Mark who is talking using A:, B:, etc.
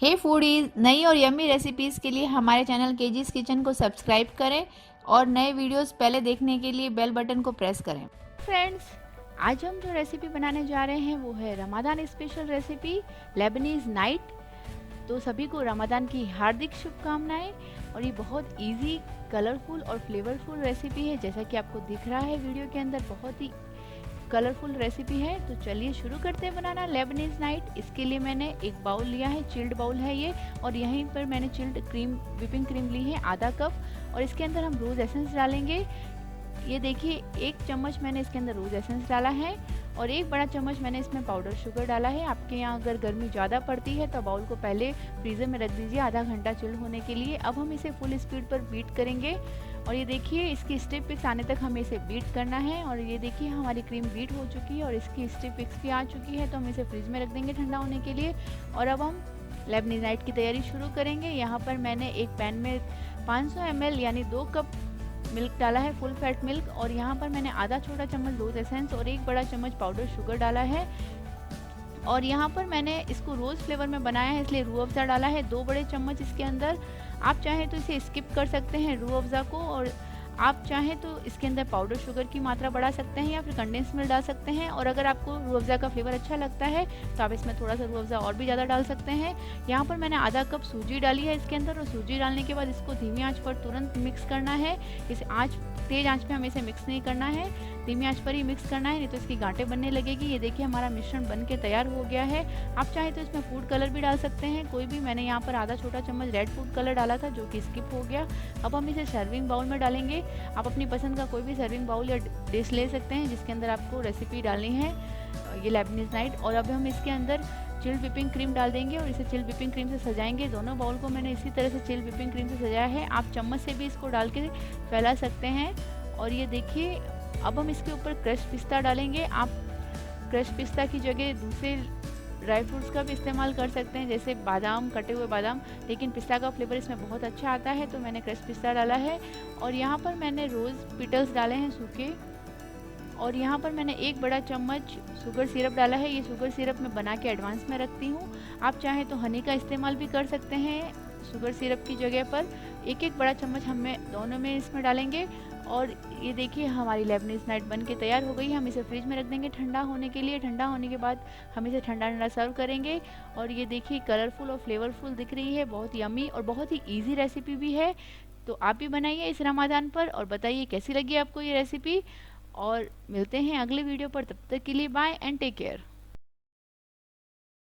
A: हे foodies, नई और yummy recipes के लिए हमारे चैनल केजीज किचन को सब्सक्राइब करें और नए वीडियोस पहले देखने के लिए बेल बटन को प्रेस करें।
B: फ्रेंड्स, आज हम जो रेसिपी बनाने जा रहे हैं वो है Ramzan special recipe Leibniz night. तो सभी को रमज़ान की हार्दिक शुभकामनाएं। और ये बहुत इजी, कलरफुल और फ्लेवरफुल रेसिपी है। जैसा कि आपको दिख रहा है वीडियो के अंदर, बहुत ही कलरफुल रेसिपी है। तो चलिए शुरू करते हैं बनाना लेबनीज़ नाइट। इसके लिए मैंने एक बाउल लिया है, चिल्ड बाउल है ये, और यहीं पर मैंने चिल्ड क्रीम, व्हिपिंग क्रीम ली है आधा कप। और इसके अंदर हम रोज़ एसेंस डालेंगे। ये देखिए, 1 चम्मच मैंने इसके अंदर रोज़ एसेंस डाला है और 1 बड़ा चम्मच मैंने इसमें पाउडर शुगर डाला है। आपके यहाँ अगर गर्मी ज़्यादा पड़ती है तो बाउल को पहले फ्रीज़र में रख दीजिए आधा घंटा चिल्ड होने के लिए। अब हम इसे फुल स्पीड पर बीट करेंगे और ये देखिए, इसकी स्टिप पिक्स आने तक हमें इसे बीट करना है। और ये देखिए, हमारी क्रीम बीट हो चुकी है और इसकी स्टिप पिक्स भी आ चुकी है। तो हम इसे फ्रिज में रख देंगे ठंडा होने के लिए। और अब हम लेबनीज़ नाइट की तैयारी शुरू करेंगे। यहाँ पर मैंने एक पैन में 500 ml यानी 2 कप मिल्क डाला है, फुल फैट मिल्क। और यहाँ पर मैंने आधा छोटा चम्मच रोज़ एसेंस और 1 बड़ा चम्मच पाउडर शुगर डाला है। और यहाँ पर मैंने इसको रोज़ फ्लेवर में बनाया है, इसलिए रूह अफ़ज़ा डाला है 2 बड़े चम्मच इसके अंदर। आप चाहें तो इसे स्किप कर सकते हैं रूह अफ़ज़ा को, और आप चाहें तो इसके अंदर पाउडर शुगर की मात्रा बढ़ा सकते हैं या फिर कंडेंस मिल्क डाल सकते हैं। और अगर आपको रूह अफ़ज़ा का फ्लेवर अच्छा लगता है तो आप इसमें थोड़ा सा रूह अफ़ज़ा और भी ज़्यादा डाल सकते हैं। यहाँ पर मैंने आधा कप सूजी डाली है इसके अंदर, और सूजी डालने के बाद इसको धीमी आंच पर तुरंत मिक्स करना है। इस आंच, तेज़ आंच पे हमें इसे मिक्स नहीं करना है, धीमी आंच पर ही मिक्स करना है, नहीं तो इसकी गांठें बनने लगेगी। ये देखिए, हमारा मिश्रण बन के तैयार हो गया है। आप चाहे तो इसमें फूड कलर भी डाल सकते हैं, कोई भी। मैंने यहाँ पर आधा छोटा चम्मच रेड फूड कलर डाला था जो कि स्किप हो गया। अब हम इसे सर्विंग बाउल में डालेंगे। आप अपनी पसंद का कोई भी सर्विंग बाउल या डिश ले सकते हैं जिसके अंदर आपको रेसिपी डालनी है, ये लेबनीज़ नाइट। और अब हम इसके अंदर चिल्ड व्हिपिंग क्रीम डाल देंगे और इसे चिल्ड व्हिपिंग क्रीम से सजाएंगे। दोनों बाउल को मैंने इसी तरह से चिल्ड व्हिपिंग क्रीम से सजाया है। आप चम्मच से भी इसको डाल के फैला सकते हैं। और ये देखिए, अब हम इसके ऊपर क्रश पिस्ता डालेंगे। आप क्रश पिस्ता की जगह दूसरे ड्राई फ्रूट्स का भी इस्तेमाल कर सकते हैं, जैसे बादाम, कटे हुए बादाम, लेकिन पिस्ता का फ्लेवर इसमें बहुत अच्छा आता है तो मैंने क्रश पिस्ता डाला है। और यहाँ पर मैंने रोज़ पिटल्स डाले हैं सूखे। और यहाँ पर मैंने 1 बड़ा चम्मच शुगर सिरप डाला है। ये शुगर सिरप मैं बना के एडवांस में रखती हूँ। आप चाहें तो हनी का इस्तेमाल भी कर सकते हैं शुगर सिरप की जगह पर। 1-1 बड़ा चम्मच हमें दोनों में इसमें डालेंगे। और ये देखिए, हमारी लेबनीज़ नाइट बन के तैयार हो गई। हम इसे फ्रिज में रख देंगे ठंडा होने के लिए। ठंडा होने के बाद हम इसे ठंडा ठंडा सर्व करेंगे। और ये देखिए, कलरफुल और फ्लेवरफुल दिख रही है, बहुत यम्मी और बहुत ही ईजी रेसिपी भी है। तो आप भी बनाइए इस रमज़ान पर और बताइए कैसी लगी आपको ये रेसिपी। और मिलते हैं अगले वीडियो पर, तब तक के लिए बाय एंड टेक केयर।